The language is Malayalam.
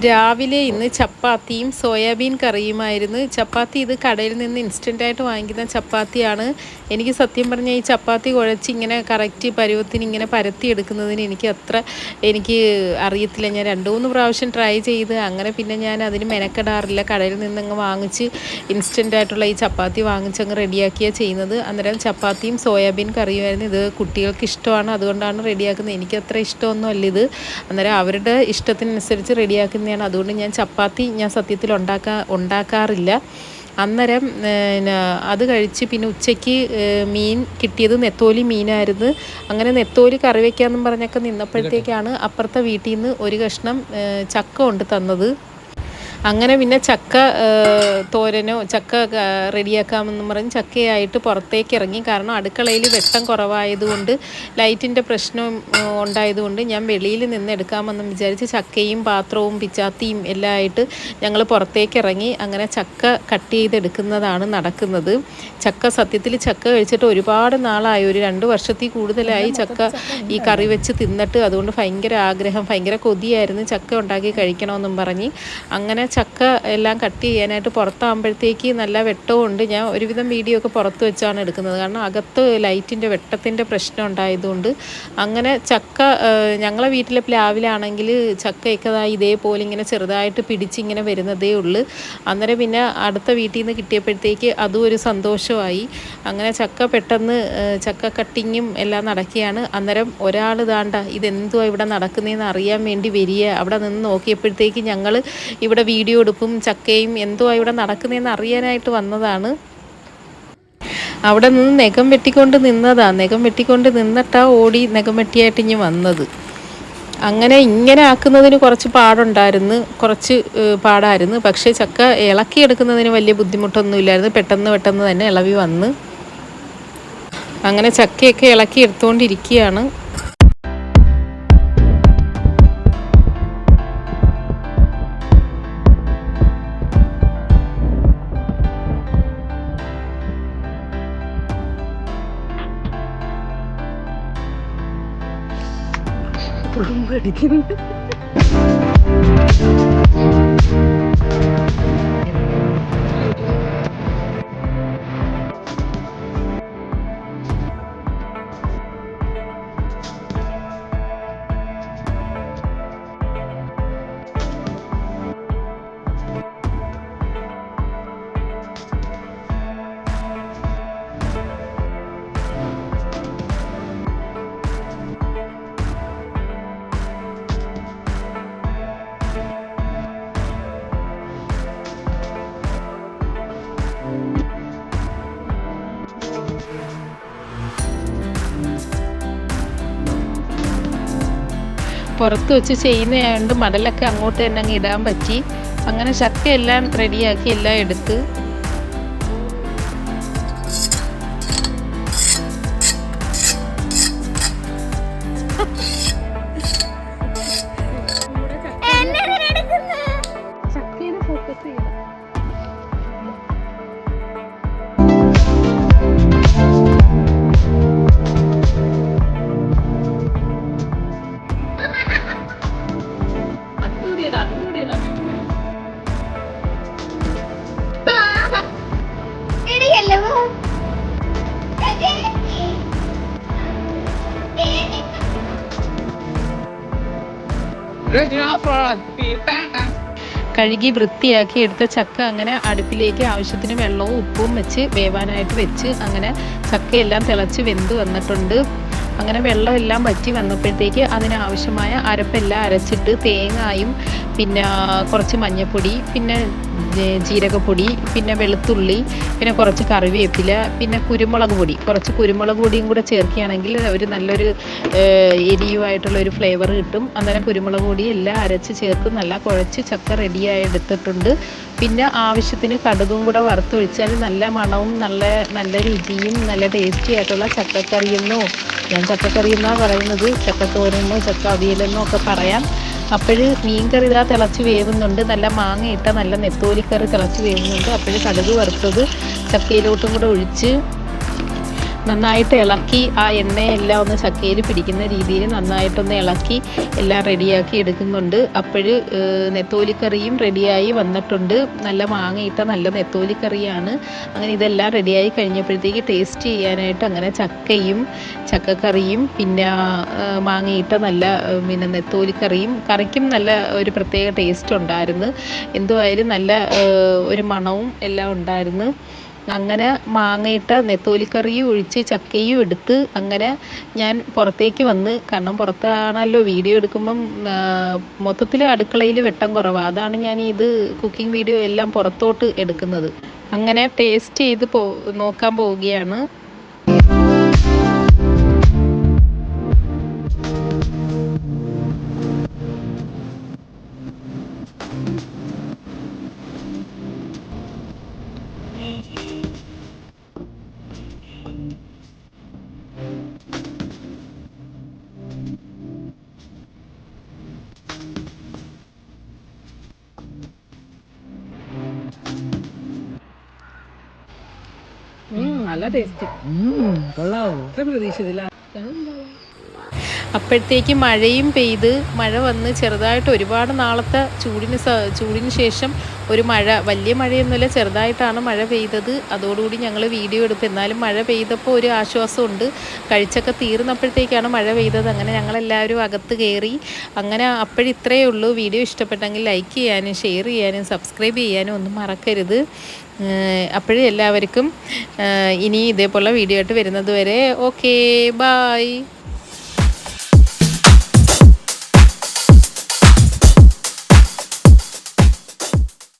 രാവിലെ ഇന്ന് ചപ്പാത്തിയും സോയാബീൻ കറിയുമായിരുന്നു. ചപ്പാത്തി ഇത് കടയിൽ നിന്ന് ഇൻസ്റ്റൻ്റായിട്ട് വാങ്ങിക്കുന്ന ചപ്പാത്തിയാണ്. എനിക്ക് സത്യം പറഞ്ഞാൽ ഈ ചപ്പാത്തി കുഴച്ച് ഇങ്ങനെ കറക്റ്റ് പരുവത്തിന് ഇങ്ങനെ പരത്തി എടുക്കുന്നതിന് എനിക്ക് അറിയത്തില്ല. ഞാൻ 2-3 പ്രാവശ്യം ട്രൈ ചെയ്ത് അങ്ങനെ പിന്നെ ഞാൻ അതിന് മെനക്കെടാറില്ല. കടയിൽ നിന്നങ്ങ് വാങ്ങിച്ച് ഇൻസ്റ്റൻ്റായിട്ടുള്ള ഈ ചപ്പാത്തി വാങ്ങിച്ചങ്ങ് റെഡിയാക്കിയാണ് ചെയ്യുന്നത്. അന്നേരം ചപ്പാത്തിയും സോയാബീൻ കറിയുമായിരുന്നു. ഇത് കുട്ടികൾക്ക് ഇഷ്ടമാണ്, അതുകൊണ്ടാണ് റെഡിയാക്കുന്നത്. എനിക്കത്ര ഇഷ്ടമൊന്നുമല്ല ഇത്. അന്നേരം അവരുടെ ഇഷ്ടത്തിനനുസരിച്ച് റെഡിയാക്കുന്നതാണ്. അതുകൊണ്ട് ഞാൻ ചപ്പാത്തി സത്യത്തിൽ ഉണ്ടാക്കാറില്ല. അന്നേരം അത് കഴിച്ച് പിന്നെ ഉച്ചയ്ക്ക് മീൻ കിട്ടിയത് നെത്തോലി മീനായിരുന്നു. അങ്ങനെ നെത്തോലി കറി വയ്ക്കാമെന്നും പറഞ്ഞൊക്കെ നിന്നപ്പോഴത്തേക്കാണ് അപ്പുറത്തെ വീട്ടിൽ നിന്ന് ഒരു കഷ്ണം ചക്ക കൊണ്ട് തന്നത്. അങ്ങനെ പിന്നെ ചക്ക തോരനോ ചക്ക റെഡിയാക്കാമെന്നും പറഞ്ഞ് ചക്കയായിട്ട് പുറത്തേക്ക് ഇറങ്ങി. കാരണം അടുക്കളയിൽ വെട്ടം കുറവായതുകൊണ്ട് ലൈറ്റിൻ്റെ പ്രശ്നം ഉണ്ടായതുകൊണ്ട് ഞാൻ വെളിയിൽ നിന്ന് എടുക്കാമെന്നും വിചാരിച്ച് ചക്കയും പാത്രവും പിച്ചാത്തിയും എല്ലാം ആയിട്ട് ഞങ്ങൾ പുറത്തേക്ക് ഇറങ്ങി. അങ്ങനെ ചക്ക കട്ട് ചെയ്തെടുക്കുന്നതാണ് നടക്കുന്നത്. സത്യത്തിൽ ചക്ക കഴിച്ചിട്ട് ഒരുപാട് നാളായി, ഒരു 2 വർഷത്തിൽ കൂടുതലായി ചക്ക ഈ കറി വെച്ച് തിന്നിട്ട്. അതുകൊണ്ട് ഭയങ്കര ആഗ്രഹം, ഭയങ്കര കൊതിയായിരുന്നു ചക്ക ഉണ്ടാക്കി കഴിക്കണമെന്നും പറഞ്ഞ്. അങ്ങനെ ചക്ക എല്ലാം കട്ട് ചെയ്യാനായിട്ട് പുറത്താകുമ്പോഴത്തേക്ക് നല്ല വെട്ടവും ഉണ്ട്. ഞാൻ ഒരുവിധം വീഡിയോ ഒക്കെ പുറത്ത് വെച്ചാണ് എടുക്കുന്നത്, കാരണം അകത്ത് ലൈറ്റിൻ്റെ വെട്ടത്തിൻ്റെ പ്രശ്നം ഉണ്ടായതുകൊണ്ട്. അങ്ങനെ ചക്ക ഞങ്ങളെ വീട്ടിലെ പ്ലാവിലാണെങ്കിൽ ചക്കയൊക്കെ ഇതേപോലെ ഇങ്ങനെ ചെറുതായിട്ട് പിടിച്ചിങ്ങനെ വരുന്നതേ ഉള്ളൂ. അന്നേരം പിന്നെ അടുത്ത വീട്ടിൽ നിന്ന് കിട്ടിയപ്പോഴത്തേക്ക് അതും ഒരു സന്തോഷമായി. അങ്ങനെ പെട്ടെന്ന് ചക്ക കട്ടിങ്ങും എല്ലാം നടക്കുകയാണ്. അന്നേരം ഒരാൾ ദാണ്ട ഇതെന്തുവാ ഇവിടെ നടക്കുന്നതെന്ന് അറിയാൻ വേണ്ടി വരിക. അവിടെ നിന്ന് നോക്കിയപ്പോഴത്തേക്ക് ഞങ്ങൾ ഇവിടെ വീഡിയോ എടുപ്പും ചക്കയും എന്തുവാ ഇവിടെ നടക്കുന്നതെന്ന് അറിയാനായിട്ട് വന്നതാണ്. അവിടെ നിന്ന് നഖം വെട്ടിക്കൊണ്ട് നിന്നിട്ടാ ഓടി നഖം വെട്ടിയായിട്ട് ഇനി വന്നത്. അങ്ങനെ ഇങ്ങനെ ആക്കുന്നതിന് കുറച്ച് പാടായിരുന്നു. പക്ഷേ ചക്ക ഇളക്കിയെടുക്കുന്നതിന് വലിയ ബുദ്ധിമുട്ടൊന്നും ഇല്ലായിരുന്നു. പെട്ടെന്ന് തന്നെ ഇളവി വന്ന്. അങ്ങനെ ചക്കയൊക്കെ ഇളക്കി എടുത്തുകൊണ്ടിരിക്കുകയാണ്. അടിക്കുന്നു. പുറത്ത് വെച്ച് ചെയ്യുന്നതായതുകൊണ്ട് മടലൊക്കെ അങ്ങോട്ട് തന്നെ അങ്ങ് ഇടാൻ പറ്റി. അങ്ങനെ ചക്ക എല്ലാം റെഡിയാക്കി എല്ലാം എടുത്ത് ചക്കയിൽ ഫോക്കസ് ചെയ്യണം. കഴുകി വൃത്തിയാക്കി എടുത്ത ചക്ക അങ്ങനെ അടുപ്പിലേക്ക് ആവശ്യത്തിന് വെള്ളവും ഉപ്പും വെച്ച് വേവാനായിട്ട് വെച്ച്. അങ്ങനെ ചക്കയെല്ലാം തിളച്ച് വെന്ത് വന്നിട്ടുണ്ട്. അങ്ങനെ വെള്ളമെല്ലാം വറ്റി വന്നപ്പോഴത്തേക്ക് അതിനാവശ്യമായ അരപ്പെല്ലാം അരച്ചിട്ട് തേങ്ങായും പിന്നെ കുറച്ച് മഞ്ഞൾപ്പൊടി, പിന്നെ ജീരകപ്പൊടി, പിന്നെ വെളുത്തുള്ളി, പിന്നെ കുറച്ച് കറിവേപ്പില, പിന്നെ കുറച്ച് കുരുമുളക് പൊടിയും കൂടെ ചേർക്കുകയാണെങ്കിൽ ഒരു നല്ലൊരു എരിയുമായിട്ടുള്ളൊരു ഫ്ലേവർ കിട്ടും. അന്നേരം കുരുമുളക് പൊടി എല്ലാം അരച്ച് ചേർത്ത് നല്ല കുഴച്ച് ചക്ക റെഡിയായി എടുത്തിട്ടുണ്ട്. പിന്നെ ആവശ്യത്തിന് കടുകും കൂടെ വറുത്തൊഴിച്ചാൽ നല്ല മണവും നല്ല രുചിയും നല്ല ടേസ്റ്റി ആയിട്ടുള്ള ചക്കക്കറിയെന്നോ, ഞാൻ ചക്കക്കറി എന്നാണ് പറയുന്നത്, ചക്കത്തോരനോ ചക്ക അവിയലെന്നോ ഒക്കെ പറയാം. അപ്പോൾ മീൻകറി ഇതാ തിളച്ച് വേവുന്നുണ്ട്. നല്ല മാങ്ങയിട്ട നല്ല നെത്തോലിക്കറി തിളച്ച് വേവുന്നുണ്ട്. അപ്പോൾ കടുക് വറുത്തത് ചക്കയിലോട്ടും കൂടെ ഒഴിച്ച് നന്നായിട്ട് ഇളക്കി ആ എണ്ണയെല്ലാം ഒന്ന് ചക്കയിൽ പിടിക്കുന്ന രീതിയിൽ നന്നായിട്ടൊന്ന് ഇളക്കി എല്ലാം റെഡിയാക്കി എടുക്കുന്നുണ്ട്. അപ്പോൾ നെത്തോലിക്കറിയും റെഡിയായി വന്നിട്ടുണ്ട്. നല്ല മാങ്ങയിട്ട നല്ല നെത്തോലിക്കറിയാണ്. അങ്ങനെ ഇതെല്ലാം റെഡിയായി കഴിഞ്ഞപ്പോഴത്തേക്ക് ടേസ്റ്റ് ചെയ്യാനായിട്ട് അങ്ങനെ ചക്കക്കറിയും പിന്നെ മാങ്ങയിട്ട നല്ല പിന്നെ നെത്തോലിക്കറിയും കറിക്കും നല്ല ഒരു പ്രത്യേക ടേസ്റ്റ് ഉണ്ടായിരുന്നു. എന്തുമായാലും നല്ല ഒരു മണവും എല്ലാം ഉണ്ടായിരുന്നു. അങ്ങനെ മാങ്ങയിട്ട നെത്തോലിക്കറിയും ഒഴിച്ച് ചക്കയും എടുത്ത് അങ്ങനെ ഞാൻ പുറത്തേക്ക് വന്ന്, കാരണം പുറത്താണല്ലോ വീഡിയോ എടുക്കുമ്പം മൊത്തത്തിൽ അടുക്കളയിൽ വെട്ടം കുറവാണ്. അതാണ് ഞാൻ ഇത് കുക്കിംഗ് വീഡിയോ എല്ലാം പുറത്തോട്ട് എടുക്കുന്നത്. അങ്ങനെ ടേസ്റ്റ് ചെയ്ത് നോക്കാൻ പോവുകയാണ്. നല്ല ടേസ്റ്റ്. കൊള്ളാവോ? പ്രതീക്ഷിച്ചില്ല. അപ്പോഴത്തേക്ക് മഴയും പെയ്ത്, മഴ വന്ന് ചെറുതായിട്ട് ഒരുപാട് നാളത്തെ ചൂടിന് ശേഷം ഒരു മഴ, വലിയ മഴയൊന്നുമില്ല, ചെറുതായിട്ടാണ് മഴ പെയ്തത്. അതോടുകൂടി ഞങ്ങൾ വീഡിയോ എടുത്തു. എന്നാലും മഴ പെയ്തപ്പോൾ ഒരു ആശ്വാസമുണ്ട്. കഴിച്ചൊക്കെ തീർന്നപ്പോഴത്തേക്കാണ് മഴ പെയ്തത്. അങ്ങനെ ഞങ്ങളെല്ലാവരും അകത്ത് കയറി. അങ്ങനെ അപ്പോഴിത്രയേ ഉള്ളൂ. വീഡിയോ ഇഷ്ടപ്പെട്ടെങ്കിൽ ലൈക്ക് ചെയ്യാനും ഷെയർ ചെയ്യാനും സബ്സ്ക്രൈബ് ചെയ്യാനും ഒന്നും മറക്കരുത്. അപ്പോഴും എല്ലാവർക്കും ഇനി ഇതേപോലെ വീഡിയോ ആയിട്ട് വരുന്നത് വരെ ഓക്കേ, ബായ്.